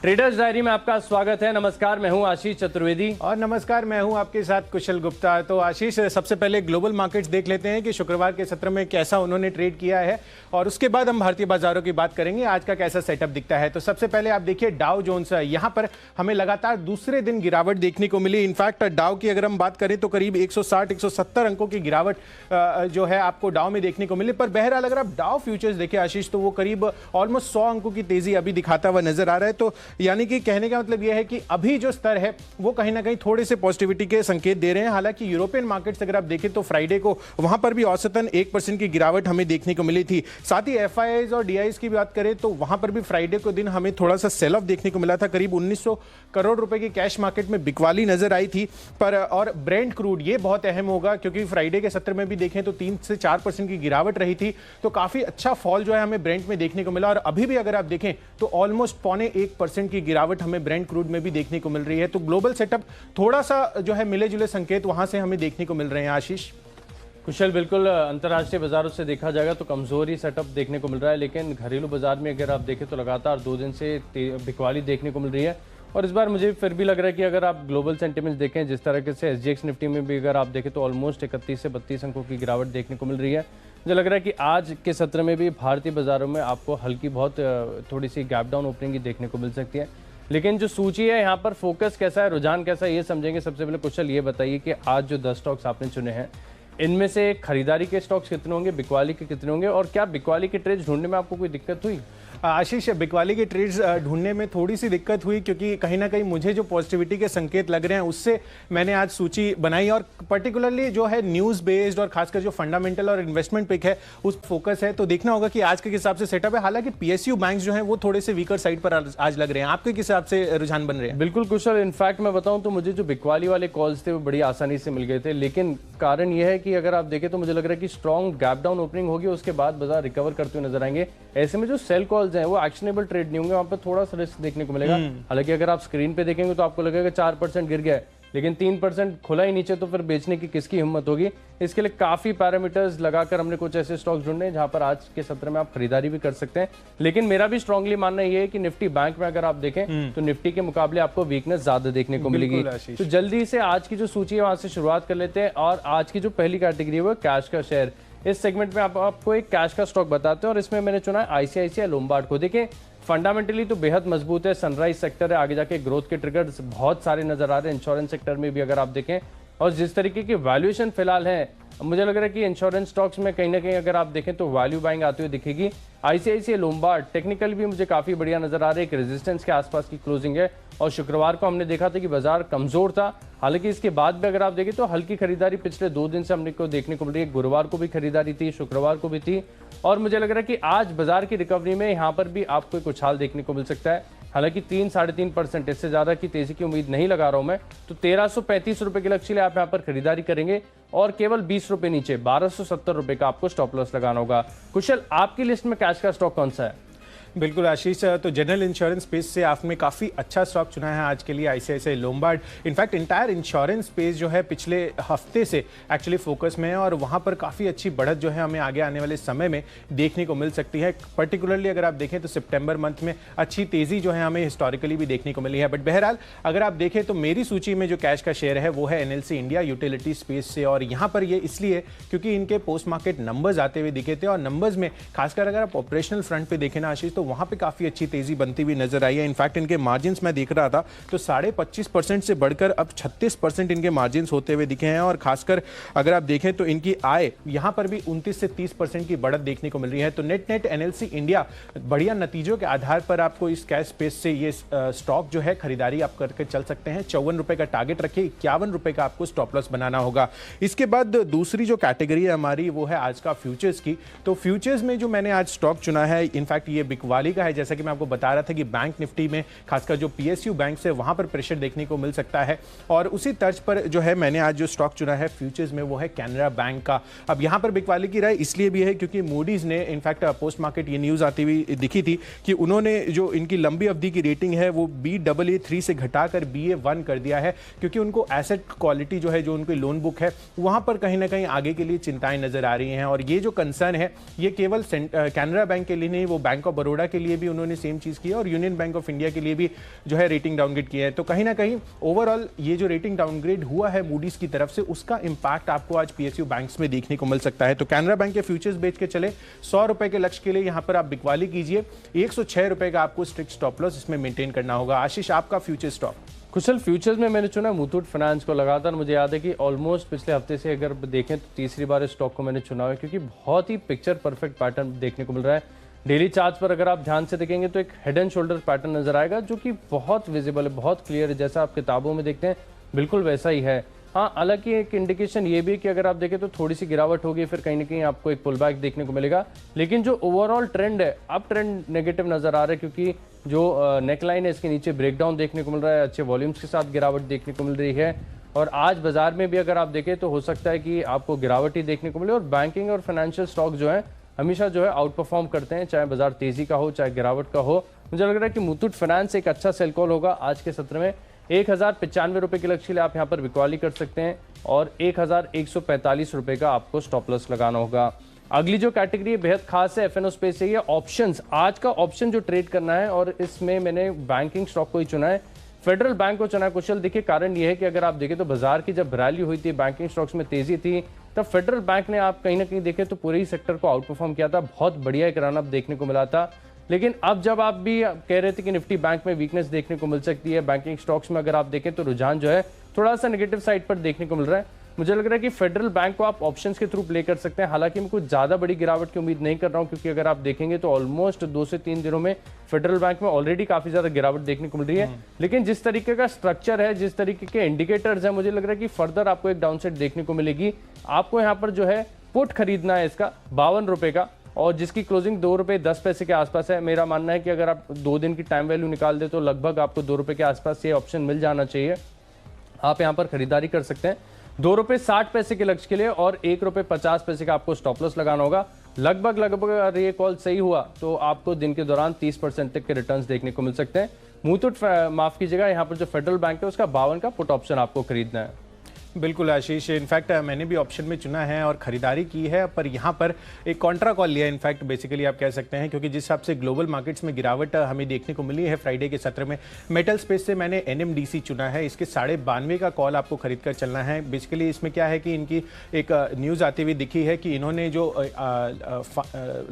Traders diary में आपका स्वागत है। नमस्कार, मैं हूं आशीष चतुर्वेदी और नमस्कार, मैं हूं आपके साथ कुशल गुप्ता। तो आशीष, सबसे पहले ग्लोबल मार्केट्स देख लेते हैं कि शुक्रवार के सत्र में कैसा उन्होंने ट्रेड किया है और उसके बाद हम भारतीय बाजारों की बात करेंगे आज का कैसा सेटअप दिखता है। तो सबसे पहले आप देखिए डाउ जोन्स, यहां पर हमें लगातार दूसरे दिन गिरावट देखने को मिली। इनफैक्ट डाउ की अगर हम बात करें तो करीब 160-170 अंकों की गिरावट जो है आपको डाउ में देखने को मिली। पर बहरहाल अगर आप डाउ फ्यूचर्स देखें आशीष, तो वो करीब ऑलमोस्ट 100 अंकों की तेजी अभी दिखाता हुआ नजर आ रहा है। तो यानी कि कहने का मतलब यह है कि अभी जो स्तर है वो कहीं ना कहीं थोड़े से पॉजिटिविटी के संकेत दे रहे हैं। हालांकि यूरोपियन मार्केट्स अगर आप देखें तो फ्राइडे को वहां पर भी औसतन 1% की गिरावट हमें देखने को मिली थी। साथ ही एफआईआईज और डीआईज की बात करें तो वहां पर भी फ्राइडे को दिन हमें थोड़ा सा सेल ऑफ देखने को मिला था। करीब 1900 करोड़ रुपए की कैश मार्केट में बिकवाली नजर आई थी। पर और ब्रेंट क्रूड, ये बहुत अहम होगा क्योंकि फ्राइडे के सत्र में भी देखें तो 3 से 4% की गिरावट रही थी। तो काफी अच्छा फॉल जो है हमें ब्रेंट में देखने को मिला और अभी भी अगर आप देखें तो ऑलमोस्ट 0.25% की गिरावट हमें ब्रेंट क्रूड में भी देखने को मिल रही है। तो ग्लोबल सेटअप थोड़ा सा जो है मिले जुले संकेत वहां से हमें देखने को मिल रहे हैं। आशीष कुशल, बिल्कुल अंतर्राष्ट्रीय बाजारों से देखा जाएगा तो कमजोरी सेटअप देखने को मिल रहा है, लेकिन घरेलू बाजार में अगर आप देखें तो लगातार 2 दिन से बिकवाली देखने को मिल रही है। और इस बार मुझे फिर भी लग रहा है कि अगर आप ग्लोबल सेंटिमेंट्स देखें, जिस तरह से एसजीएक्स निफ्टी में भी अगर आप देखें तो ऑलमोस्ट 31 से 32 अंकों की गिरावट देखने को मिल रही है। मुझे लग रहा है कि आज के सत्र में भी भारतीय बाजारों में आपको हल्की बहुत थोड़ी सी गैप डाउन ओपनिंग ही देखने को मिल सकती है। लेकिन जो सूची है यहाँ पर फोकस कैसा है, रुझान कैसा है, ये समझेंगे। सबसे पहले कुशल ये बताइए कि आज जो 10 स्टॉक्स आपने चुने हैं इनमें से खरीदारी के स्टॉक्स कितने होंगे, बिकवाली के कितने होंगे, और क्या बिकवाली के ट्रेड्स ढूंढने में आपको कोई दिक्कत हुई? आशीष, बिकवाली के ट्रेड्स ढूंढने में थोड़ी सी दिक्कत हुई क्योंकि कहीं ना कहीं मुझे जो पॉजिटिविटी के संकेत लग रहे हैं उससे मैंने आज सूची बनाई और पर्टिकुलरली जो है न्यूज बेस्ड और खासकर जो फंडामेंटल और इन्वेस्टमेंट पिक है उस फोकस है। तो देखना होगा कि आज के हिसाब से सेटअप है। हालांकि पीएसयू बैंक्स जो है वो थोड़े से वीकर साइड पर आज लग रहे हैं। आपके किस हिसाब से रुझान बन रहे हैं? बिल्कुल कुशल, इनफैक्ट मैं बताऊं तो मुझे जो बिकवाली वाले कॉल्स थे वो बड़ी आसानी से मिल गए थे, लेकिन कारण यह है कि अगर आप देखें तो मुझे लग रहा है कि स्ट्रॉन्ग गैप डाउन ओपनिंग होगी, उसके बाद बाजार रिकवर करते हुए नजर आएंगे। ऐसे में जो सेल कॉल्स हैं वो एक्शनेबल ट्रेड नहीं होंगे, वहां पर थोड़ा सा रिस्क देखने को मिलेगा। हालांकि अगर आप स्क्रीन पे देखेंगे तो आपको लगेगा 4% गिर गया है, लेकिन 3% खुला ही नीचे, तो फिर बेचने की किसकी हिम्मत होगी? इसके लिए काफी पैरामीटर्स लगाकर हमने कुछ ऐसे स्टॉक्स ढूंढने जहां पर आज के सत्र में आप खरीदारी भी कर सकते हैं। लेकिन मेरा भी स्ट्रांगली मानना यह है कि निफ्टी बैंक में अगर आप देखें तो निफ्टी के मुकाबले आपको वीकनेस ज्यादा देखने को मिलेगी। तो जल्दी से आज की जो सूची है वहां से शुरुआत कर लेते हैं और आज की जो पहली कैटेगरी है वो कैश का शेयर। इस सेगमेंट में आपको एक कैश का स्टॉक बताते हैं और इसमें मैंने चुना है आईसीआईसीआई लोम्बार्ड को। देखें फंडामेंटली तो बेहद मजबूत है, सनराइज सेक्टर है, आगे जाके ग्रोथ के ट्रिगर्स बहुत सारे नजर आ रहे हैं। इंश्योरेंस सेक्टर में भी अगर आप देखें और जिस तरीके की वैल्यूएशन फिलहाल है, मुझे लग रहा है कि इंश्योरेंस स्टॉक्स में कहीं ना कहीं अगर आप देखें तो वैल्यू बाइंग आती हुई दिखेगी। आईसीआईसीआई लोम्बार्ड टेक्निकल भी मुझे काफी बढ़िया नजर आ रहा है, एक रेजिस्टेंस के आसपास की क्लोजिंग है और शुक्रवार को हमने देखा था कि बाजार कमजोर था। हालांकि इसके बाद भी अगर आप देखें तो हल्की खरीदारी पिछले 2 दिन से हमने को देखने को मिल रही है। गुरुवार को भी खरीदारी थी, शुक्रवार को भी थी और मुझे लग रहा है कि आज बाजार की रिकवरी में यहाँ पर भी आपको एक उछाल देखने को मिल सकता है। हालांकि 3-3.5%, इससे ज्यादा की तेजी की उम्मीद नहीं लगा रहा हूं मैं। तो 1335 रुपए के लक्ष्य लिए आप यहाँ पर खरीदारी करेंगे और केवल 20 रुपए नीचे 1270 रुपए का आपको स्टॉप लॉस लगाना होगा। कुशल, आपकी लिस्ट में कैश का स्टॉक कौन सा है? बिल्कुल आशीष, तो जनरल इंश्योरेंस स्पेस से आपने काफ़ी अच्छा स्टॉक चुना है आज के लिए, ICICI Lombard. In fact entire insurance space जो है पिछले हफ्ते से एक्चुअली फोकस में है और वहाँ पर काफ़ी अच्छी बढ़त जो है हमें आगे आने वाले समय में देखने को मिल सकती है। पर्टिकुलरली अगर आप देखें तो सितंबर मंथ में अच्छी तेज़ी जो है हमें हिस्टोरिकली भी देखने को मिली है। बट बहरहाल अगर आप देखें तो मेरी सूची में जो कैश का शेयर है वो है एनएलसी इंडिया यूटिलिटी स्पेस से। और यहाँ पर ये इसलिए क्योंकि इनके पोस्ट मार्केट नंबर्स आते हुए दिखे थे और नंबर्स में खासकर अगर आप ऑपरेशनल फ्रंट पे देखें ना आशीष, तो वहां पे काफी अच्छी तेजी बनती हुई नजर आई है। इनफैक्ट इनके मार्जिन्स मैं देख रहा था तो 25.5% से बढ़कर अब 36% इनके मार्जिन्स होते हुए दिखे हैं और खासकर अगर आप देखें तो इनकी आय यहां पर भी 29 से 30% की बढ़त देखने को मिल रही है। तो नेट एनएलसी इंडिया बढ़िया नतीजों के आधार पर आपको इस कैश स्पेस से ये स्टॉक जो है खरीदारी आप करके चल सकते हैं। 54 रुपए का टारगेट रखिए, 51 रुपए का आपको स्टॉप लॉस बनाना होगा। इसके बाद दूसरी जो कैटेगरी है हमारी वो है आज का फ्यूचर्स की। तो फ्यूचर्स में जो मैंने आज स्टॉक चुना है इनफैक्ट ये बिकवाली का है। जैसा कि मैं आपको बता रहा था कि बैंक निफ्टी में खासकर जो पीएसयू बैंक है वहां पर प्रेशर देखने को मिल सकता है और उसी तर्ज पर जो है मैंने आज जो स्टॉक चुना है फ्यूचर्स में वो है कैनरा बैंक का। अब यहां पर बिकवाली की राय इसलिए भी है क्योंकि मूडीज ने इनफैक्ट पोस्ट मार्केट ये न्यूज आती हुई दिखी थी कि उन्होंने जो इनकी लंबी अवधि की रेटिंग है वो BAA3 से घटाकर BA1 कर दिया है क्योंकि उनको एसेट क्वालिटी जो है जो उनकी लोन बुक है वहां पर कहीं ना कहीं आगे के लिए चिंताएं नजर आ रही हैं। और ये जो कंसर्न है ये केवल कैनरा बैंक के लिए नहीं, वो बैंक ऑफ बड़ौदा बड़ौदा के लिए भी उन्होंने सेम चीज़ की है और यूनियन बैंक ऑफ इंडिया के लिए भी जो है रेटिंग डाउनग्रेड किया है। तो कहीं ना कहीं ओवरऑल ये जो रेटिंग डाउनग्रेड हुआ है मूडीज की तरफ से, उसका इंपैक्ट आपको आज पीएसयू बैंक्स में देखने को मिल सकता है। तो कैनरा बैंक के फ्यूचर्स बेच के चले 100 रुपए के लक्ष्य के लिए यहां पर आप बिकवाली कीजिए। 106 रुपए का आपको स्ट्रिक्ट स्टॉप लॉस इसमें मेंटेन करना होगा। आशीष, आपका फ्यूचर स्टॉक? कुशल, फ्यूचर्स में मैंने चुना मुथूट फाइनेंस को लगातार। मुझे याद है कि ऑलमोस्ट पिछले हफ्ते से अगर देखें तो तीसरी बार इस स्टॉक को मैंने चुना है, क्योंकि बहुत ही पिक्चर परफेक्ट पैटर्न देखने को मिल रहा है। डेली चार्ट पर अगर आप ध्यान से देखेंगे तो एक हेड एंड शोल्डर पैटर्न नजर आएगा, जो कि बहुत विजिबल है, बहुत क्लियर है, जैसा आप किताबों में देखते हैं बिल्कुल वैसा ही है। हाँ, हालांकि एक इंडिकेशन ये भी है कि अगर आप देखें तो थोड़ी सी गिरावट होगी, फिर कहीं ना कहीं आपको एक पुल बैक देखने को मिलेगा। लेकिन जो ओवरऑल ट्रेंड है, अब ट्रेंड नेगेटिव नजर आ रहा है, क्योंकि जो नेकलाइन है इसके नीचे ब्रेकडाउन देखने को मिल रहा है, अच्छे वॉल्यूम्स के साथ गिरावट देखने को मिल रही है। और आज बाजार में भी अगर आप देखें तो हो सकता है कि आपको गिरावट ही देखने को मिले। और बैंकिंग और फाइनेंशियल स्टॉक जो है हमेशा जो है आउट परफॉर्म करते हैं, चाहे बाजार तेजी का हो चाहे गिरावट का हो। मुझे लग रहा है कि मुथूट फाइनेंस एक अच्छा सेल कॉल होगा आज के सत्र में। 1095 रुपए के लक्ष्य के लिए आप यहाँ पर बिकवाली कर सकते हैं और 1145 रुपए का आपको स्टॉप लॉस लगाना होगा। अगली जो कैटेगरी बेहद खास है एफएनओ स्पेस से, ये ऑप्शंस। आज का ऑप्शन जो ट्रेड करना है और इसमें मैंने बैंकिंग स्टॉक को ही चुना है, फेडरल बैंक को चुना है। कुशल, देखिए कारण ये है कि अगर आप देखें तो बाजार की जब रैली हुई थी, बैंकिंग स्टॉक्स में तेजी थी, तब फेडरल बैंक ने आप कहीं ना कहीं देखें तो पूरे ही सेक्टर को आउट परफॉर्म किया था, बहुत बढ़िया एक रन अप देखने को मिला था। लेकिन अब जब आप भी कह रहे थे कि निफ्टी बैंक में वीकनेस देखने को मिल सकती है, बैंकिंग स्टॉक्स में अगर आप देखें तो रुझान जो है थोड़ा सा नेगेटिव साइड पर देखने को मिल रहा है। मुझे लग रहा है कि फेडरल बैंक को आप ऑप्शंस के थ्रू प्ले कर सकते हैं। हालांकि मैं कुछ ज्यादा बड़ी गिरावट की उम्मीद नहीं कर रहा हूं, क्योंकि अगर आप देखेंगे तो ऑलमोस्ट 2 से 3 दिनों में फेडरल बैंक में ऑलरेडी काफी ज्यादा गिरावट देखने को मिल रही है। लेकिन जिस तरीके का स्ट्रक्चर है, जिस तरीके के इंडिकेटर्स है, मुझे लग रहा है कि फर्दर आपको एक डाउनसाइड देखने को मिलेगी। आपको यहाँ पर जो है पुट खरीदना है इसका 52 रुपए का, और जिसकी क्लोजिंग 2 रुपए 10 पैसे के आसपास है। मेरा मानना है कि अगर आप 2 दिन की टाइम वैल्यू निकाल दे तो लगभग आपको 2 रुपए के आसपास ये ऑप्शन मिल जाना चाहिए। आप यहाँ पर खरीदारी कर सकते हैं 2 रुपए 60 पैसे के लक्ष्य के लिए, और 1 रुपए 50 पैसे का आपको स्टॉप लॉस लगाना होगा। लगभग अगर ये कॉल सही हुआ तो आपको दिन के दौरान 30% तक के रिटर्न्स देखने को मिल सकते हैं। मुथूट माफ कीजिएगा, यहाँ पर जो फेडरल बैंक है उसका 52 का पुट ऑप्शन आपको खरीदना है। बिल्कुल आशीष, इनफैक्ट मैंने भी ऑप्शन में चुना है और खरीदारी की है, पर यहाँ पर एक कॉन्ट्रा कॉल लिया है। इनफैक्ट बेसिकली आप कह सकते हैं, क्योंकि जिस हिसाब से ग्लोबल मार्केट्स में गिरावट हमें देखने को मिली है फ्राइडे के सत्र में, मेटल स्पेस से मैंने एनएमडीसी चुना है। इसके 92.5 का कॉल आपको खरीद कर चलना है। बेसिकली इसमें क्या है कि इनकी एक न्यूज़ आती हुई दिखी है कि इन्होंने जो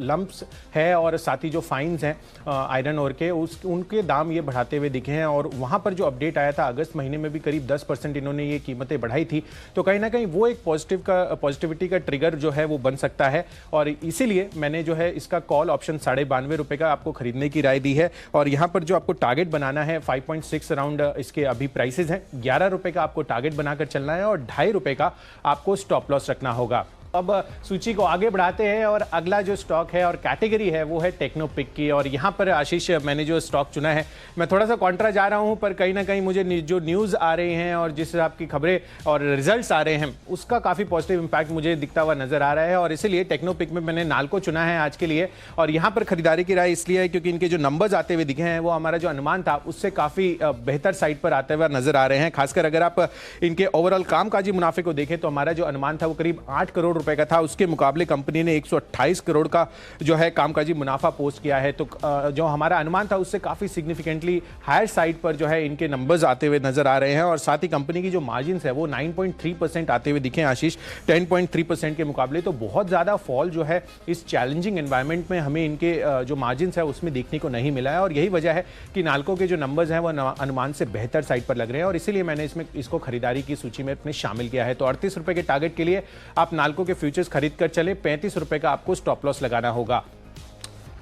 लम्प्स है और साथ ही जो फाइन्स हैं आयरन ओर के, उनके दाम ये बढ़ाते हुए दिखे हैं। और वहाँ पर जो अपडेट आया था अगस्त महीने में भी करीब 10% इन्होंने ये कीमतें बढ़ाई थी। तो कहीं ना कहीं वो एक पॉजिटिविटी का ट्रिगर जो है वो बन सकता है, और इसीलिए मैंने जो है इसका कॉल ऑप्शन 92.5 रुपए का आपको खरीदने की राय दी है। और यहाँ पर जो आपको टारगेट बनाना है 5.6 अराउंड इसके अभी प्राइसेस हैं। 11 रुपए का आपको टारगेट बनाकर चलना है और 2.5 रुपए का आपको स्टॉप लॉस रखना होगा। अब सूची को आगे बढ़ाते हैं और अगला जो स्टॉक है और कैटेगरी है वो है टेक्नोपिक की। और यहाँ पर आशीष, मैंने जो स्टॉक चुना है, मैं थोड़ा सा कॉन्ट्रा जा रहा हूँ, पर कहीं ना कहीं मुझे जो न्यूज़ आ रही हैं और जिस हिसाब की खबरें और रिजल्ट्स आ रहे हैं उसका काफ़ी पॉजिटिव इंपैक्ट मुझे दिखता हुआ नजर आ रहा है। और इसीलिए टेक्नोपिक में मैंने नाल्को चुना है आज के लिए। और यहाँ पर खरीदारी की राय इसलिए है क्योंकि इनके जो नंबर्स आते हुए दिखे हैं वो हमारा जो अनुमान था उससे काफ़ी बेहतर साइड पर आते हुए नजर आ रहे हैं। खासकर अगर आप इनके ओवरऑल कामकाजी मुनाफे को देखें तो हमारा जो अनुमान था वो करीब 8 करोड़ रुपए का था, उसके मुकाबले कंपनी ने 128 करोड़ का जो है कामकाजी मुनाफा पोस्ट किया है। तो जो हमारा अनुमान था उससे काफी सिग्निफिकेंटली हायर साइड पर जो है इनके नंबर्स आते हुए नजर आ रहे हैं। और साथ ही कंपनी की जो मार्जिन्स है वो 9.3% आते हुए दिखे आशीष, 10.3% के मुकाबले। तो बहुत ज्यादा फॉल जो है इस चैलेंजिंग एनवायरनमेंट में हमें इनके जो मार्जिन्स है उसमें देखने को नहीं मिला है। और यही वजह है कि नाल्को के जो नंबर्स हैं वो अनुमान से बेहतर साइड पर लग रहे हैं, और इसीलिए मैंने इसको खरीदारी की सूची में अपने शामिल किया है। तो 38 रुपए के टारगेट के लिए आप नाल्को के फ्यूचर्स खरीद कर चले, 35 रुपए का आपको स्टॉप लॉस लगाना होगा।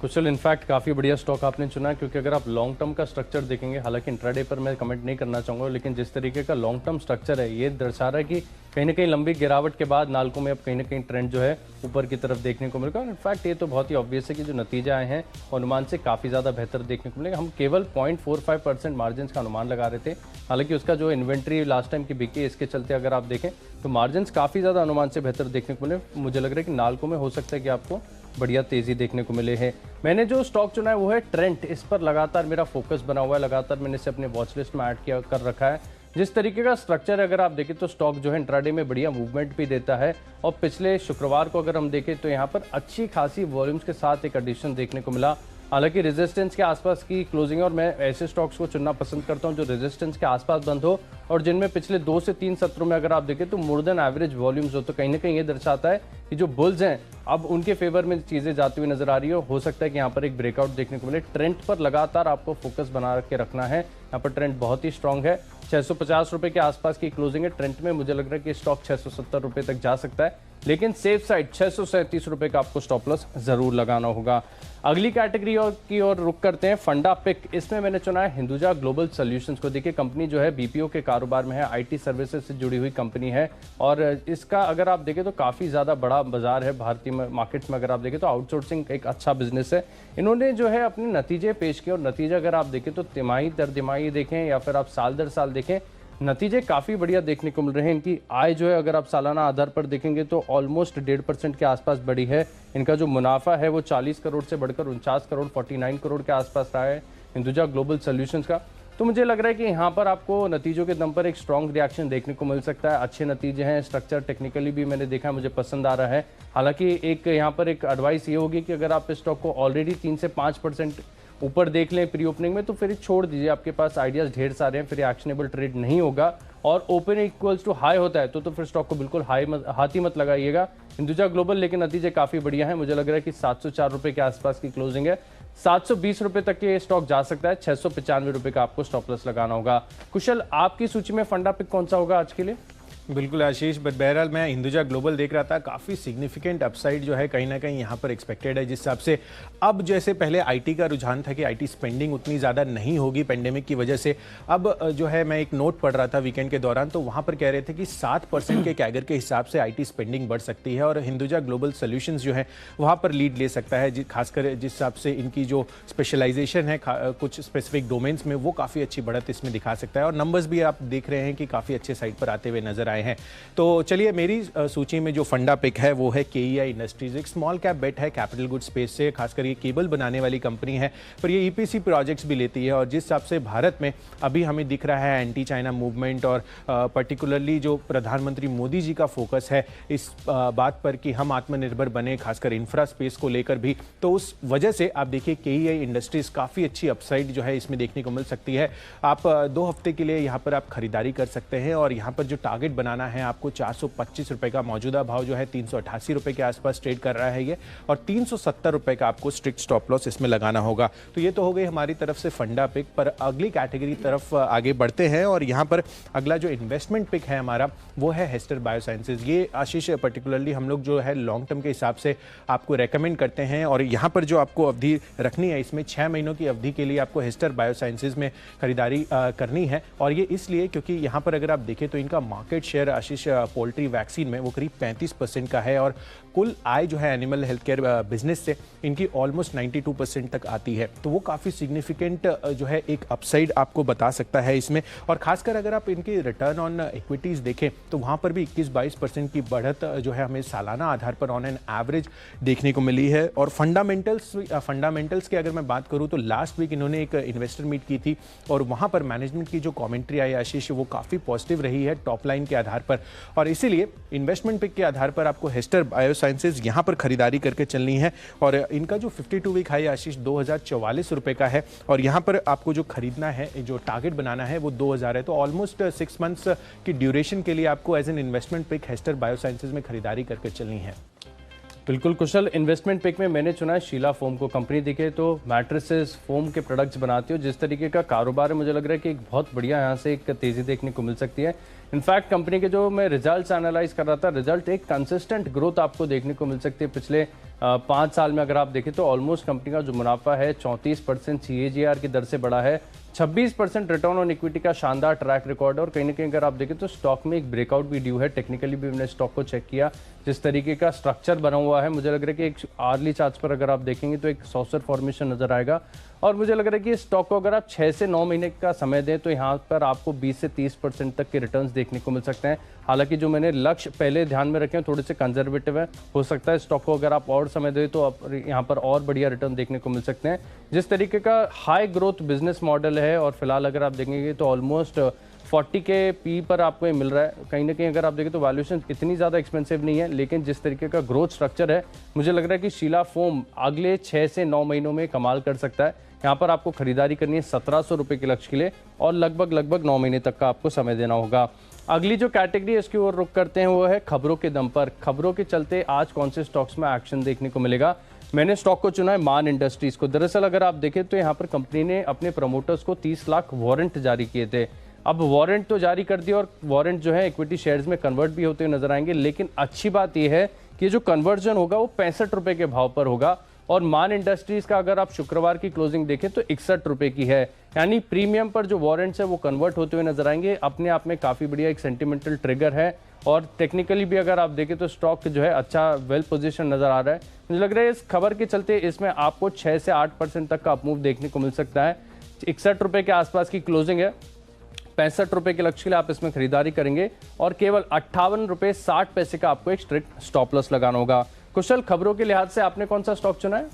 कुशल, इनफैक्ट काफ़ी बढ़िया स्टॉक आपने चुना, क्योंकि अगर आप लॉन्ग टर्म का स्ट्रक्चर देखेंगे, हालांकि इंट्राडे पर मैं कमेंट नहीं करना चाहूँगा, लेकिन जिस तरीके का लॉन्ग टर्म स्ट्रक्चर है ये दर्शा रहा है कि कहीं ना कहीं लंबी गिरावट के बाद नाल्को में अब कहीं ना कहीं ट्रेंड जो है ऊपर की तरफ देखने को मिलेगा। और इनफैक्ट ये तो बहुत ही ऑब्वियस है कि जो नतीजे आए हैं अनुमान से काफ़ी ज़्यादा बेहतर देखने को मिलेगा। हम केवल 0.45% मार्जिन का अनुमान लगा रहे थे, हालांकि उसका जो इन्वेंट्री लास्ट टाइम की बिकी, इसके चलते अगर आप देखें तो मार्जिन काफ़ी ज़्यादा अनुमान से बेहतर देखने को मिले। मुझे लग रहा है कि नाल्को में हो सकता है कि आपको बढ़िया तेजी देखने को मिले हैं। मैंने जो स्टॉक चुना है वो है ट्रेंट। इस पर लगातार मेरा फोकस बना हुआ है, लगातार मैंने इसे अपने वॉच लिस्ट में ऐड किया कर रखा है। जिस तरीके का स्ट्रक्चर है अगर आप देखें तो स्टॉक जो है इंट्राडे में बढ़िया मूवमेंट भी देता है, और पिछले शुक्रवार को अगर हम देखें तो यहाँ पर अच्छी खासी वॉल्यूम्स के साथ एक एडिशन देखने को मिला। हालांकि रेजिस्टेंस के आसपास की क्लोजिंग है और मैं ऐसे स्टॉक्स को चुनना पसंद करता हूं जो रेजिस्टेंस के आसपास बंद हो और जिनमें पिछले 2 से 3 सत्रों में अगर आप देखें तो मोर देन एवरेज वॉल्यूम्स हो। तो कहीं ना कहीं ये दर्शाता है कि जो बुल्स हैं अब उनके फेवर में चीजें जाती हुई नजर आ रही हो सकता है कि यहाँ पर एक ब्रेकआउट देखने को मिले। ट्रेंड पर लगातार आपको फोकस बना के रखना है, यहाँ पर ट्रेंड बहुत ही स्ट्रांग है। 650 रुपए के आसपास की क्लोजिंग है ट्रेंड में, मुझे लग रहा है कि स्टॉक 670 रुपए तक जा सकता है, लेकिन सेफ साइड 637 रुपए का आपको स्टॉप लॉस जरूर लगाना होगा। अगली कैटेगरी की ओर रुक करते हैं, फंडा पिक। इसमें मैंने चुना है हिंदुजा ग्लोबल सॉल्यूशंस को। देखिए कंपनी जो है बीपीओ के कारोबार में है, आईटी सर्विसेज से जुड़ी हुई कंपनी है और इसका अगर आप देखें तो काफ़ी ज़्यादा बड़ा बाजार है भारतीय मार्केट्स में। अगर आप देखें तो आउटसोर्सिंग एक अच्छा बिजनेस है। इन्होंने जो है अपने नतीजे पेश किए और नतीजा अगर आप देखें तो तिमाही दर तिमाही देखें या फिर आप साल दर साल देखें, नतीजे काफ़ी बढ़िया देखने को मिल रहे हैं। इनकी आय जो है अगर आप सालाना आधार पर देखेंगे तो ऑलमोस्ट 1.5% के आसपास बढ़ी है। इनका जो मुनाफा है वो 40 करोड़ से बढ़कर 49 करोड़ 49 करोड़ के आसपास रहा है हिंदुजा ग्लोबल सॉल्यूशंस का। तो मुझे लग रहा है कि यहाँ पर आपको नतीजों के दम पर एक स्ट्रॉन्ग रिएक्शन देखने को मिल सकता है। अच्छे नतीजे हैं, स्ट्रक्चर टेक्निकली भी मैंने देखा है, मुझे पसंद आ रहा है। हालांकि एक यहाँ पर एक एडवाइस ये होगी कि अगर आप इस स्टॉक को ऑलरेडी 3 से 5% ऊपर देख लें प्री ओपनिंग में तो फिर छोड़ दीजिए, आपके पास आइडियाज ढेर सारे हैं, फिर एक्शनेबल ट्रेड नहीं होगा और ओपन इक्वल्स टू हाई होता है तो फिर स्टॉक को बिल्कुल हाथ ही मत लगाइएगा। हिंदुजा ग्लोबल लेकिन नतीजे काफी बढ़िया हैं, मुझे लग रहा है कि 704 रुपए के आसपास की क्लोजिंग है, 720 रुपए तक के स्टॉक जा सकता है, 695 रुपए का आपको स्टॉप लॉस लगाना होगा। कुशल, आपकी सूची में फंडा पिक कौन सा होगा आज के लिए? बिल्कुल आशीष, बट बहरहाल मैं हिंदुजा ग्लोबल देख रहा था, काफ़ी सिग्निफिकेंट अपसाइड जो है कहीं ना कहीं यहाँ पर एक्सपेक्टेड है। जिस हिसाब से अब जैसे पहले आईटी का रुझान था कि आईटी स्पेंडिंग उतनी ज़्यादा नहीं होगी पेंडेमिक की वजह से, अब जो है मैं एक नोट पढ़ रहा था वीकेंड के दौरान तो वहाँ पर कह रहे थे कि 7% के कैगर के हिसाब से आईटी स्पेंडिंग बढ़ सकती है और हिंदुजा ग्लोबल सोल्यूशंस जो है वहाँ पर लीड ले सकता है। खासकर जिस हिसाब से इनकी जो स्पेशलाइजेशन है कुछ स्पेसिफिक डोमेन्स में, वो काफ़ी अच्छी बढ़त इसमें दिखा सकता है और नंबर्स भी आप देख रहे हैं कि काफ़ी अच्छे साइड पर आते हुए नजर आए हैं। तो चलिए मेरी सूची में जो फंडा पिक है वो है केईआई इंडस्ट्रीज। एक स्मॉल कैप बेट है कैपिटल गुड स्पेस से, खासकर ये केबल बनाने वाली कंपनी है पर ये ईपीसी प्रोजेक्ट्स भी लेती है और जिस हिसाब से भारत में अभी हमें दिख रहा है एंटी चाइना मूवमेंट और पर्टिकुलरली जो प्रधानमंत्री मोदी जी का फोकस है इस बात पर कि हम आत्मनिर्भर बने, खासकर इंफ्रा स्पेस को लेकर भी, तो उस वजह से आप देखिए केईआई इंडस्ट्रीज काफ़ी अच्छी अपसाइड जो है इसमें देखने को मिल सकती है। आप 2 हफ्ते के लिए यहाँ पर आप खरीदारी कर सकते हैं और यहाँ पर जो टारगेट बनाना है आपको 425 रुपए का, मौजूदा भाव जो है 388 रुपए के आसपास ट्रेड कर रहा है ये, और 370 रुपए का आपको स्ट्रिक्ट स्टॉप लॉस इसमें लगाना होगा। तो ये तो हो गई हमारी तरफ से फंडा पिक, पर अगली कैटेगरी तरफ आगे बढ़ते हैं और यहाँ पर अगला जो इन्वेस्टमेंट पिक है हमारा वो है हेस्टर बायोसाइंसेज। ये आशीष पर्टिकुलरली हम लोग जो है लॉन्ग टर्म के हिसाब से आपको रेकमेंड करते हैं और यहाँ पर जो आपको अवधि रखनी है इसमें 6 महीनों की अवधि के लिए आपको हेस्टर बायोसाइंसेज में खरीदारी करनी है। और ये इसलिए क्योंकि यहाँ पर अगर आप देखें तो इनका मार्केट शेयर आशीष पोल्ट्री वैक्सीन में वो करीब 35% का है और कुल आय जो है एनिमल हेल्थ केयर बिजनेस से इनकी ऑलमोस्ट 92% तक आती है। तो वो काफ़ी सिग्निफिकेंट जो है एक अपसाइड आपको बता सकता है इसमें। और खासकर अगर आप इनके रिटर्न ऑन इक्विटीज़ देखें तो वहाँ पर भी 21-22% की बढ़त जो है हमें सालाना आधार पर ऑन एन एवरेज देखने को मिली है। और फंडामेंटल्स की अगर मैं बात करूँ तो लास्ट वीक इन्होंने एक इन्वेस्टर मीट की थी और वहाँ पर मैनेजमेंट की जो कॉमेंट्री आई आशीष वो काफ़ी पॉजिटिव रही है टॉप लाइन के आधार पर, और इसीलिए इन्वेस्टमेंट पिक के आधार पर आपको हेस्टर बायोसाइंसेज यहां पर खरीदारी करके चलनी है। और इनका जो 52 वीक हाई आशीष 2044 रुपए का है और यहां पर आपको जो खरीदना है, जो टारगेट बनाना है वो 2000 है। तो ऑलमोस्ट 6 मंथ्स की ड्यूरेशन के लिए आपको as an investment pick Hester Biosciences में खरीदारी करके चलनी है। बिल्कुल कुशल, इन्वेस्टमेंट पिक में मैंने चुना है शीला फोम को। कंपनी दिखे तो मैट्रेसेस फोम के प्रोडक्ट्स बनाती हो, जिस तरीके का कारोबार है मुझे लग रहा है कि एक बहुत बढ़िया यहाँ से एक तेज़ी देखने को मिल सकती है। इनफैक्ट कंपनी के जो मैं रिजल्ट्स एनालाइज कर रहा था, रिजल्ट एक कंसिस्टेंट ग्रोथ आपको देखने को मिल सकती है। पिछले 5 साल में अगर आप देखें तो ऑलमोस्ट कंपनी का जो मुनाफा है 34% CAGR की दर से बढ़ा है, 26% रिटर्न ऑन इक्विटी का शानदार ट्रैक रिकॉर्ड है और कहीं ना कहीं अगर आप देखें तो स्टॉक में एक ब्रेकआउट भी ड्यू है। टेक्निकली भी मैंने स्टॉक को चेक किया, जिस तरीके का स्ट्रक्चर बना हुआ है मुझे लग रहा है कि एक आर्ली चार्ट्स पर अगर आप देखेंगे तो एक सॉसर फॉर्मेशन नजर आएगा और मुझे लग रहा है कि स्टॉक को अगर आप 6 से 9 महीने का समय दें तो यहाँ पर आपको 20 से 30% तक के रिटर्न्स देखने को मिल सकते हैं। हालांकि जो मैंने लक्ष्य पहले ध्यान में रखे हैं थोड़े से कंजर्वेटिव है, हो सकता है स्टॉक को अगर आप और समय दें तो आप यहाँ पर और बढ़िया रिटर्न देखने को मिल सकते हैं। जिस तरीके का हाई ग्रोथ बिजनेस मॉडल है और फिलहाल अगर आप देखेंगे तो ऑलमोस्ट 40 के पी पर आपको ये मिल रहा है। कहीं ना कहीं अगर आप देखें तो वैल्यूएशन इतनी ज़्यादा एक्सपेंसिव नहीं है, लेकिन जिस तरीके का ग्रोथ स्ट्रक्चर है, मुझे लग रहा है कि शीला फोम अगले 6 से 9 महीनों में कमाल कर सकता है। यहाँ पर आपको खरीदारी करनी है 1700 रुपये के लक्ष्य के लिए और लगभग 9 महीने तक का आपको समय देना होगा। अगली जो कैटेगरी है इसकी ओर रुख करते हैं वो है खबरों के दम पर। खबरों के चलते आज कौन से स्टॉक्स में एक्शन देखने को मिलेगा। मैंने स्टॉक को चुना है मान इंडस्ट्रीज को। दरअसल अगर आप देखें तो यहाँ पर कंपनी ने अपने प्रमोटर्स को 30 लाख वारंट जारी किए थे। अब वारंट तो जारी कर दिए और वारंट जो है इक्विटी शेयर्स में कन्वर्ट भी होते हुए नजर आएंगे, लेकिन अच्छी बात यह है कि जो कन्वर्जन होगा वो 65 रुपए के भाव पर होगा और मान इंडस्ट्रीज का अगर आप शुक्रवार की क्लोजिंग देखें तो 61 रुपए की है। यानी प्रीमियम पर जो वारंट्स है वो कन्वर्ट होते हुए नजर आएंगे। अपने आप में काफी बढ़िया एक सेंटिमेंटल ट्रिगर है और टेक्निकली भी अगर आप देखें तो स्टॉक जो है अच्छा वेल पोजीशन नजर आ रहा है। मुझे लग रहा है इस खबर के चलते इसमें आपको 6 से 8% तक का अपमूव देखने को मिल सकता है। 61 रुपए के आसपास की क्लोजिंग है। 65 रुपए के लक्ष्य के लिए आप इसमें खरीदारी करेंगे और केवल 58 रुपए 60 पैसे का आपको एक स्ट्रिक्ट स्टॉप लॉस लगाना होगा। कुशल, खबरों के लिहाज से आपने कौन सा स्टॉक चुना है?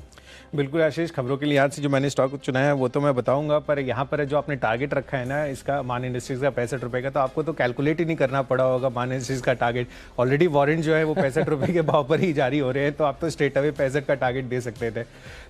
बिल्कुल आशीष, खबरों के लिहाज से जो मैंने स्टॉक चुना है वो तो मैं बताऊंगा, पर यहाँ पर जो आपने टारगेट रखा है ना इसका मान इंडस्ट्रीज का 65 रुपए का, तो आपको तो कैलकुलेट ही नहीं करना पड़ा होगा मान इंडस्ट्रीज का टारगेट। ऑलरेडी वारंट जो है वो 65 रुपए के भाव पर ही जारी हो रहे हैं, तो आप तो स्ट्रेट अवे 65 का टारगेट दे सकते थे।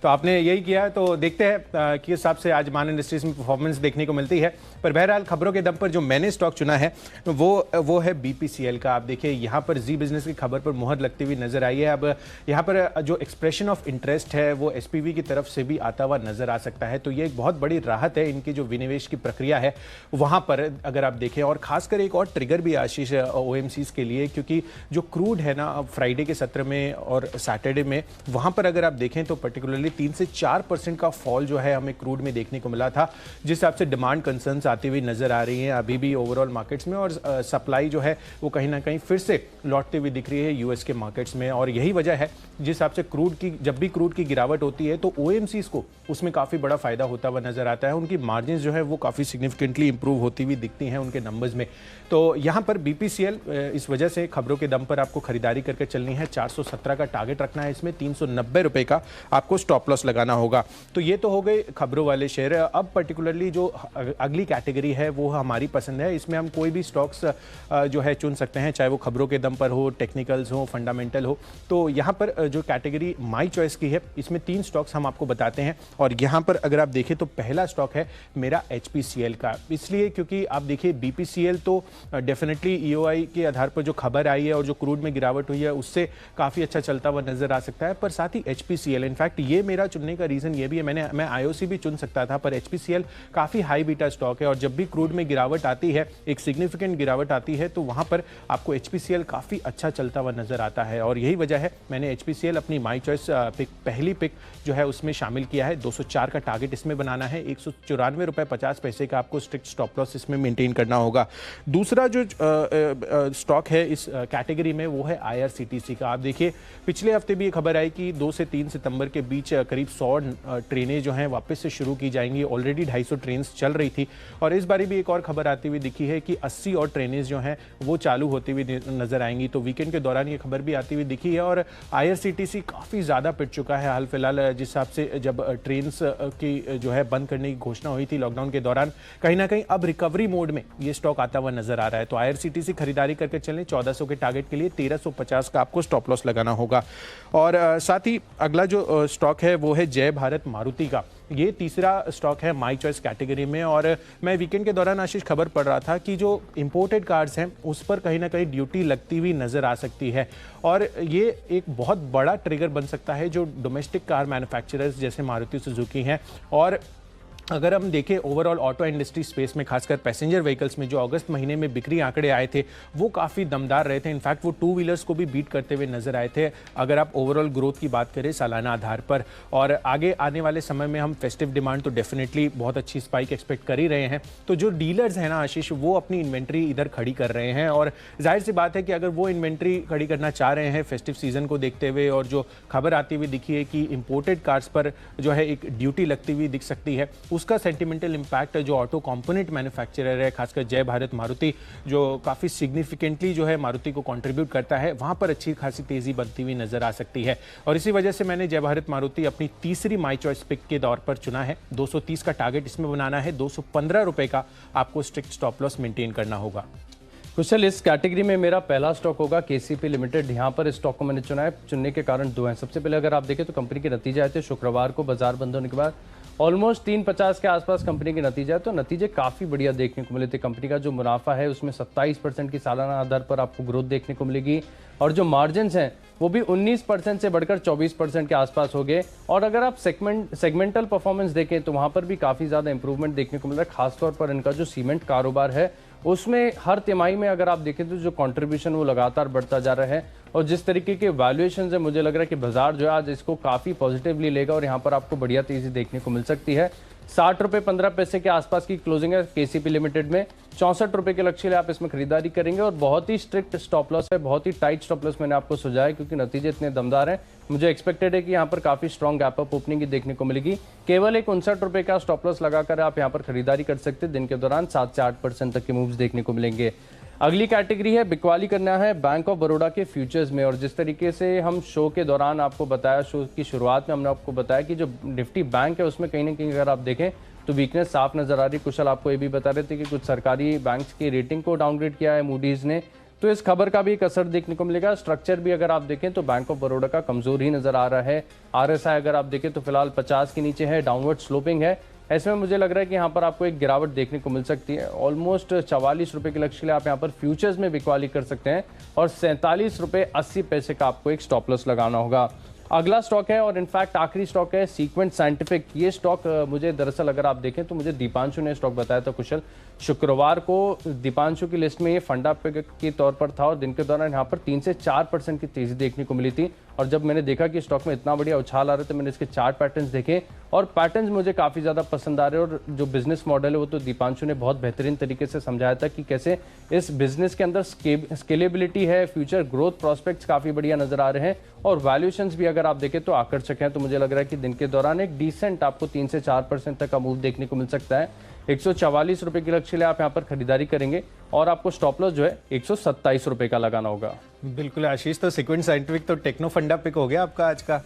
तो आपने यही किया, तो देखते हैं कि हिसाब से आज मान इंडस्ट्रीज में परफॉर्मेंस देखने को मिलती है। पर बहरहाल खबरों के दम पर जो मैंने स्टॉक चुना है वो है BPCL का। आप देखिए यहाँ पर जी बिजनेस की खबर पर मुहर लगती हुई नजर आई है। अब यहाँ पर जो एक्सप्रेशन ऑफ इंटरेस्ट है वो SPV की तरफ से भी आता हुआ नजर आ सकता है, तो ये एक बहुत बड़ी राहत है इनकी जो विनिवेश की प्रक्रिया है वहां पर अगर आप देखें। और खासकर एक और ट्रिगर भी आशीष OMCs के लिए, क्योंकि जो क्रूड है ना अब फ्राइडे के सत्र में और सैटरडे में वहां पर अगर आप देखें तो पर्टिकुलरली 3 से 4% का फॉल जो है हमें क्रूड में देखने को मिला था, जिस हिसाब से डिमांड कंसर्न्स आती हुई नजर आ रही हैं अभी भी ओवरऑल मार्केट्स में, और सप्लाई जो है वो कहीं ना कहीं फिर से लौटती हुई दिख रही है यूएस के मार्केट्स में। और यही वजह है जिस हिसाब से जब भी क्रूड की गिरावट होती है तो OMCs को उसमें काफी बड़ा फायदा होता हुआ नजर आता है। उनकी मार्जिन जो है वो काफी सिग्निफिकेंटली इंप्रूव होती हुई दिखती हैं उनके नंबर्स में। तो यहां पर BPCL इस वजह से खबरों के दम पर आपको खरीदारी करके चलनी है। 417 का टारगेट रखना है, इसमें 390 रुपए का आपको स्टॉप लॉस लगाना होगा। तो ये तो हो गए खबरों वाले शेयर। अब पर्टिकुलरली जो अगली कैटेगरी है वो हमारी पसंद है। इसमें हम कोई भी स्टॉक्स जो है चुन सकते हैं, चाहे वो खबरों के दम पर हो, टेक्निकल्स हो, फंडामेंटल हो। तो यहाँ पर जो कैटेगरी माई चॉइस की है इसमें 3 स्टॉक्स हम आपको बताते हैं। और यहाँ पर अगर आप देखें तो पहला स्टॉक है मेरा HPCL का, इसलिए क्योंकि आप देखिए BPCL तो डेफिनेटली EOI के आधार पर जो खबर आई है और जो क्रूड में गिरावट हुई है उससे काफ़ी अच्छा चलता हुआ नजर आ सकता है। पर साथ ही HPCL, इनफैक्ट ये मेरा चुनने का रीज़न ये भी है, मैं IOC भी चुन सकता था, पर HPCL काफ़ी हाई बीटा स्टॉक है और जब भी क्रूड में गिरावट आती है, एक सिग्निफिकेंट गिरावट आती है, तो वहाँ पर आपको HPCL काफ़ी अच्छा चलता हुआ नजर आता है। और यही वजह है मैंने HPCL अपनी माई चॉइस पहली पिक जो है उसमें शामिल किया है। 204 का टारगेट इसमें बनाना है। 194 रुपए 50 पैसे का आपको स्ट्रिक्ट स्टॉप लॉस इसमें मेंटेन करना होगा। दूसरा जो स्टॉक है इस कैटेगरी में वो है IRCTC का। आप देखिए पिछले हफ्ते भी ये खबर आई कि 2 से 3 सितंबर के बीच करीब 100 ट्रेनें जो हैं वापस से शुरू की जाएंगी। ऑलरेडी 250 ट्रेन चल रही थी और इस बारी भी एक और खबर आती हुई दिखी है कि 80 और ट्रेनें जो हैं वो चालू होती हुई नजर आएंगी। तो वीकेंड के दौरान ये खबर भी आती हुई दिखी है और IRCTC काफ़ी ज़्यादा पिट चुका है हाल फिलहाल। जिस हिसाब से जब ट्रेन की जो है बंद करने की घोषणा हुई थी लॉकडाउन के दौरान, कहीं ना कहीं अब रिकवरी मोड में ये स्टॉक आता हुआ नजर आ रहा है। तो IRCTC खरीदारी करके चलें। 1400 के टारगेट के लिए 1350 का आपको स्टॉप लॉस लगाना होगा। और साथ ही अगला जो स्टॉक है वो है जय भारत मारुति का। ये तीसरा स्टॉक है माई चॉइस कैटेगरी में। और मैं वीकेंड के दौरान आशीष खबर पढ़ रहा था कि जो इंपोर्टेड कार्स हैं उस पर कहीं ना कहीं ड्यूटी लगती हुई नजर आ सकती है और ये एक बहुत बड़ा ट्रिगर बन सकता है जो डोमेस्टिक कार मैन्युफैक्चरर्स जैसे मारुति सुजुकी हैं। और अगर हम देखें ओवरऑल ऑटो इंडस्ट्री स्पेस में, खासकर पैसेंजर व्हीकल्स में जो अगस्त महीने में बिक्री आंकड़े आए थे वो काफ़ी दमदार रहे थे। इनफैक्ट वो 2 व्हीलर्स को भी बीट करते हुए नजर आए थे अगर आप ओवरऑल ग्रोथ की बात करें सालाना आधार पर। और आगे आने वाले समय में हम फेस्टिव डिमांड तो डेफिनेटली बहुत अच्छी स्पाइक एक्सपेक्ट कर ही रहे हैं। तो जो डीलर्स हैं ना आशीष, वो अपनी इन्वेंट्री इधर खड़ी कर रहे हैं और जाहिर सी बात है कि अगर वो इन्वेंट्री खड़ी करना चाह रहे हैं फेस्टिव सीजन को देखते हुए, और जो खबर आती हुई दिखी है कि इंपोर्टेड कार्स पर जो है एक ड्यूटी लगती हुई दिख सकती है, उसका सेंटिमेंटल इम्पैक्ट जो ऑटो कंपोनेंट मैन्युफैक्चरर है, खासकर जय भारत मारुति जो काफ़ी सिग्निफिकेंटली जो है मारुति को कंट्रीब्यूट करता है, वहाँ पर अच्छी खासी तेज़ी बनती हुई नजर आ सकती है। और इसी वजह से मैंने जय भारत मारुति अपनी तीसरी माई चॉइस पिक के तौर पर चुना है। 230 का टारगेट इसमें बनाना है, 215 रुपए का आपको स्ट्रिक्ट स्टॉप लॉस मेंटेन करना होगा। कुशल, इस कैटेगरी में मेरा पहला स्टॉक होगा केसीपी लिमिटेड। यहाँ पर इस स्टॉक को मैंने चुना है, चुनने के कारण दो हैं। सबसे पहले अगर आप देखें तो कंपनी के नतीजे आए थे शुक्रवार को बाजार बंद होने के बाद, ऑलमोस्ट 350 के आसपास कंपनी के नतीजे आए, तो नतीजे काफ़ी बढ़िया देखने को मिले थे। कंपनी का जो मुनाफा है उसमें 27% की सालाना आधार पर आपको ग्रोथ देखने को मिलेगी, और जो मार्जिन हैं वो भी 19% से बढ़कर 24% के आसपास हो गए। और अगर आप सेगमेंटल परफॉर्मेंस देखें तो वहाँ पर भी काफ़ी ज़्यादा इंप्रूवमेंट देखने को मिल रहा है। खासतौर पर इनका जो सीमेंट कारोबार है उसमें हर तिमाही में अगर आप देखें तो जो कंट्रीब्यूशन वो लगातार बढ़ता जा रहा है, और जिस तरीके के वैल्यूएशन है मुझे लग रहा है कि बाजार जो है आज इसको काफ़ी पॉजिटिवली लेगा और यहाँ पर आपको बढ़िया तेज़ी देखने को मिल सकती है। 60 रुपये 15 पैसे के आसपास की क्लोजिंग है केसीपी लिमिटेड में। 64 रुपये के लक्ष्य लिए आप इसमें खरीदारी करेंगे, और बहुत ही स्ट्रिक्ट स्टॉप लॉस है, बहुत ही टाइट स्टॉप लॉस मैंने आपको सुझाया क्योंकि नतीजे इतने दमदार हैं। मुझे एक्सपेक्टेड है कि यहाँ पर काफ़ी स्ट्रॉन्ग गैप अप ओपनिंग की देखने को मिलेगी। केवल एक 59 रुपये का स्टॉप लॉस लगाकर आप यहाँ पर खरीदारी कर सकते हैं। दिन के दौरान 7 से 8% तक के मूव्स देखने को मिलेंगे। अगली कैटेगरी है बिकवाली करना है बैंक ऑफ बड़ौदा के फ्यूचर्स में। और जिस तरीके से हम शो के दौरान आपको बताया, शो की शुरुआत में हमने आपको बताया कि जो निफ्टी बैंक है उसमें कहीं ना कहीं अगर आप देखें तो वीकनेस साफ नजर आ रही। कुशल आपको ये भी बता रहे थे कि कुछ सरकारी बैंक्स की रेटिंग को डाउनग्रेड किया है मूडीज ने, तो इस खबर का भी एक असर देखने को मिलेगा। स्ट्रक्चर भी अगर आप देखें तो बैंक ऑफ बड़ौदा का कमजोर ही नजर आ रहा है। आरएसआई अगर आप देखें तो फिलहाल 50 के नीचे है, डाउनवर्ड स्लोपिंग है। ऐसे में मुझे लग रहा है कि यहाँ पर आपको एक गिरावट देखने को मिल सकती है। ऑलमोस्ट 44 रुपये के लक्ष्य के लिए आप यहाँ पर फ्यूचर्स में बिकवाली कर सकते हैं, और 47 रुपये 80 पैसे का आपको एक स्टॉप लॉस लगाना होगा। अगला स्टॉक है और इनफैक्ट आखिरी स्टॉक है सीक्वेंट साइंटिफिक। ये स्टॉक मुझे दरअसल अगर आप देखें तो मुझे दीपांशु ने स्टॉक बताया था कुशल। शुक्रवार को दीपांशु की लिस्ट में ये फंडा के तौर पर था, और दिन के दौरान यहाँ पर 3 से 4% की तेजी देखने को मिली थी। और जब मैंने देखा कि स्टॉक में इतना बढ़िया उछाल आ रहा है तो मैंने इसके चार्ट पैटर्न्स देखे, और पैटर्न्स मुझे काफ़ी ज़्यादा पसंद आ रहे हैं। और जो बिजनेस मॉडल है वो तो दीपांशु ने बहुत बेहतरीन तरीके से समझाया था कि कैसे इस बिजनेस के अंदर स्केलेबिलिटी है, फ्यूचर ग्रोथ प्रॉस्पेक्ट्स काफ़ी बढ़िया नजर आ रहे हैं, और वैल्यूएशंस भी अगर आप देखें तो आकर्षक हैं। तो मुझे लग रहा है कि दिन के दौरान एक डिसेंट आपको 3 से 4% तक का मूव देखने को मिल सकता है। 144 रुपये के लक्ष्य लिए आप यहाँ पर खरीदारी करेंगे, और आपको स्टॉप लॉस जो है 127 रुपये का लगाना होगा। बिल्कुल आशीष, तो सीक्वेंट साइंटिफिक तो टेक्नो फंडा पिक हो गया आपका आज का।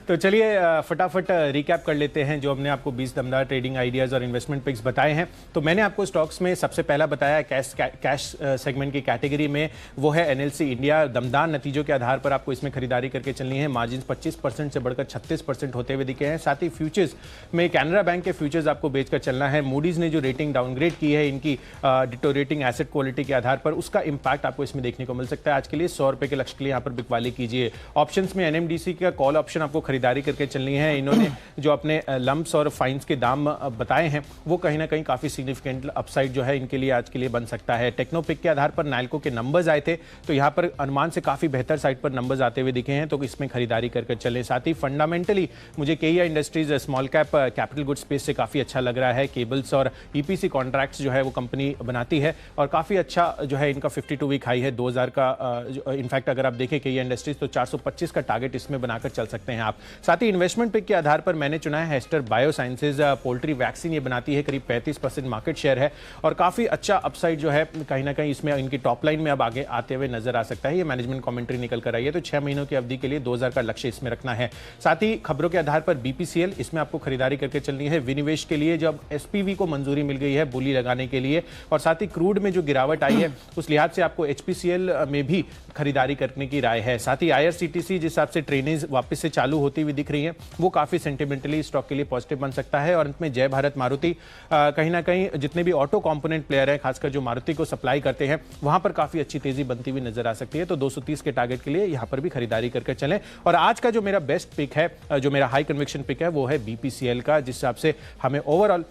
तो चलिए फटाफट रिकैप कर लेते हैं जो हमने आपको 20 दमदार ट्रेडिंग आइडियाज और इन्वेस्टमेंट पिक्स बताए हैं। तो मैंने आपको स्टॉक्स में सबसे पहला बताया कैश सेगमेंट की कैटेगरी में, वो है एनएलसी इंडिया। दमदार नतीजों के आधार पर आपको इसमें खरीदारी करके चलनी है। मार्जिन 25% से बढ़कर 36% होते हुए दिखे हैं। साथ ही फ्यूचर्स में कैनरा बैंक के फ्यूचर्स आपको बेचकर चलना है। मूडीज ने जो रेटिंग डाउनग्रेड की है इनकी डिटोरेटिंग एसेट क्वालिटी के आधार पर, उसका इंपैक्ट आपको इसमें देखने को मिल सकता है। आज के लिए 100 रुपये के लक्ष्य के लिए यहाँ पर बिकवाली कीजिए। ऑप्शन में एनएमडीसी का कॉल ऑप्शन आपको खरीदारी करके चलनी है। इन्होंने जो अपने लंप्स और फाइन्स के दाम बताए हैं वो कहीं ना कहीं काफी सिग्निफिकेंट अपसाइड जो है इनके लिए आज के लिए बन सकता है। टेक्नोपिक के आधार पर नाइल्को के नंबर्स आए थे, तो यहाँ पर अनुमान से काफी बेहतर साइड पर नंबर्स आते हुए दिखे हैं, तो इसमें खरीदारी करके चले। साथ ही फंडामेंटली मुझे KEI industries small cap capital good space से काफी अच्छा लग रहा है। केबल्स और ईपीसी कॉन्ट्रैक्ट्स जो है वो कंपनी बनाती है, और काफी अच्छा जो है इनका 52 वीक हाई है 2000 का। इनफैक्ट अगर आप देखें केईआ इंडस्ट्रीज तो 425 का टारगेट इसमें बनाकर चल सकते हैं आप। साथ ही इन्वेस्टमेंट पिक के आधार पर मैंने चुना है हेस्टर बायोसाइंसेज। पोल्ट्री वैक्सीन ये बनाती है, करीब 35% मार्केट शेयर है, और काफी अच्छा अपसाइड जो है कहीं ना कहीं इसमें इनकी टॉप लाइन में अब आगे आते हुए नजर आ सकता है। ये मैनेजमेंट कमेंट्री निकल कर आई है, तो 6 महीनों की अवधि के लिए 2000 का लक्ष्य इसमें रखना है। साथ ही खबरों के आधार पर बीपीसीएल, इसमें आपको खरीदारी करके चलनी है। विनिवेश के लिए जब एसपीवी को मंजूरी मिल गई है बोली लगाने के लिए, और साथ ही क्रूड में जो गिरावट आई है उस लिहाज से आपको एचपीसीएल में भी खरीदारी करने की राय है। साथ ही आईआरसीटीसी जिस हिसाब से ट्रेनें वापस से चालू होती हुई दिख रही हैं, वो काफी सेंटिमेंटली स्टॉक के लिए पॉजिटिव बन सकता है। और अंत में जय भारत मारुति, कहीं ना कहीं जितने भी ऑटो कंपोनेंट प्लेयर हैं, खासकर जो मारुति को सप्लाई करते हैं, वहां पर काफी अच्छी तेजी बनती हुई नजर आ सकती है। तो 230 के टारगेट के लिए यहां पर भी खरीदारी करके चलें। और आज का जो मेरा बेस्ट पिक है, जो मेरा हाई कन्विक्शन पिक है, वो है बीपीसीएल का, जिस हिसाब से हमें ओवरऑल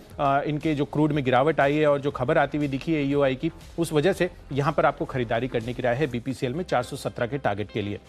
इनके जो क्रूड में गिरावट आई है और जो खबर आती हुई दिखी है ईओआई की, उस वजह से यहां पर आपको खरीदारी करने की राय है बीपीसीएल में 417 के टारगेट के लिए।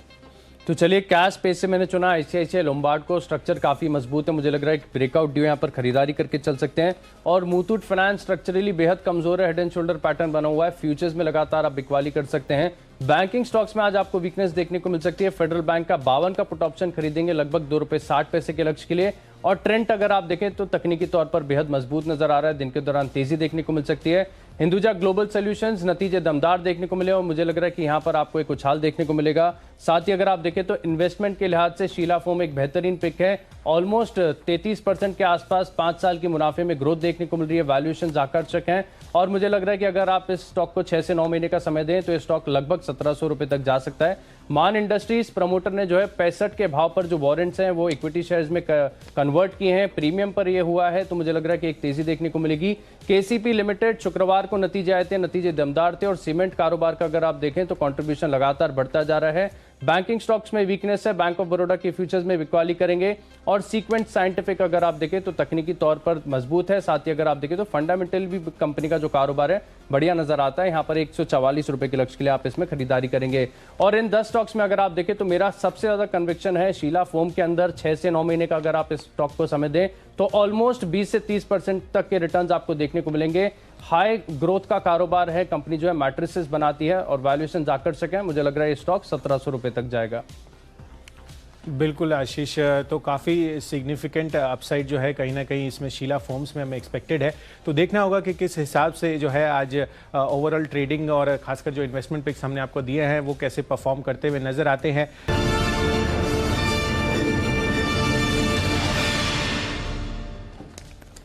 तो चलिए कैश स्पेस से मैंने चुना आईसीआईसीआई लोम्बार्ड को। स्ट्रक्चर काफी मजबूत है, मुझे लग रहा है एक ब्रेकआउट ड्यू यहाँ पर खरीदारी करके चल सकते हैं। और मुथूट फाइनेंस स्ट्रक्चरली बेहद कमजोर है, हेड एंड शोल्डर पैटर्न बना हुआ है। फ्यूचर्स में लगातार आप बिकवाली कर सकते हैं। बैंकिंग स्टॉक्स में आज आपको वीकनेस देखने को मिल सकती है। फेडरल बैंक का 52 का पुट ऑप्शन खरीदेंगे लगभग 2 रुपए 60 पैसे के लक्ष्य के लिए, और ट्रेंड अगर आप देखें तो तकनीकी तौर पर बेहद मजबूत नजर आ रहा है, दिन के दौरान तेजी देखने को मिल सकती है। हिंदुजा ग्लोबल सॉल्यूशंस नतीजे दमदार देखने को मिले और मुझे लग रहा है कि यहां पर आपको एक उछाल देखने को मिलेगा। साथ ही अगर आप देखें तो इन्वेस्टमेंट के लिहाज से शीला फोम एक बेहतरीन पिक है, ऑलमोस्ट 33% के आसपास 5 साल के मुनाफे में ग्रोथ देखने को मिल रही है, वैल्यूएशन आकर्षक हैं और मुझे लग रहा है कि अगर आप इस स्टॉक को 6 से 9 महीने का समय दें तो ये स्टॉक लगभग 1700 रुपए तक जा सकता है। मान इंडस्ट्रीज प्रमोटर ने जो है 65 के भाव पर जो वारंट्स हैं वो इक्विटी शेयर्स में कन्वर्ट किए हैं, प्रीमियम पर ये हुआ है, तो मुझे लग रहा है कि एक तेजी देखने को मिलेगी। केसीपी लिमिटेड शुक्रवार को नतीजे आए थे, नतीजे दमदार थे और सीमेंट कारोबार का अगर आप देखें तो कंट्रीब्यूशन लगातार बढ़ता जा रहा है। बैंकिंग स्टॉक्स में वीकनेस है, बैंक ऑफ बड़ौदा के फ्यूचर्स में बिकवाली करेंगे और सीक्वेंट साइंटिफिक अगर आप देखें तो तकनीकी तौर पर मजबूत है, साथ ही अगर आप देखें तो फंडामेंटल भी कंपनी का जो कारोबार है बढ़िया नजर आता है। यहाँ पर 144 रुपए के लक्ष्य के लिए आप इसमें खरीदारी करेंगे। और इन 10 स्टॉक्स में अगर आप देखें तो मेरा सबसे ज्यादा कन्विक्शन है शीला फोम के अंदर 6 से 9 महीने का अगर आप इस स्टॉक को समय दें तो ऑलमोस्ट 20 से 30% तक के रिटर्न्स आपको देखने को मिलेंगे। हाई ग्रोथ का कारोबार है, कंपनी जो है मैट्रिसेस बनाती है और वैल्यूएशन आकर्षक है, मुझे लग रहा है ये स्टॉक 1700 रुपए तक जाएगा। बिल्कुल आशीष, तो काफ़ी सिग्निफिकेंट अपसाइड जो है कहीं ना कहीं इसमें शीला फोम्स में हमें एक्सपेक्टेड है। तो देखना होगा कि किस हिसाब से जो है आज ओवरऑल ट्रेडिंग और खासकर जो इन्वेस्टमेंट पिक्स हमने आपको दिए हैं वो कैसे परफॉर्म करते हुए नजर आते हैं।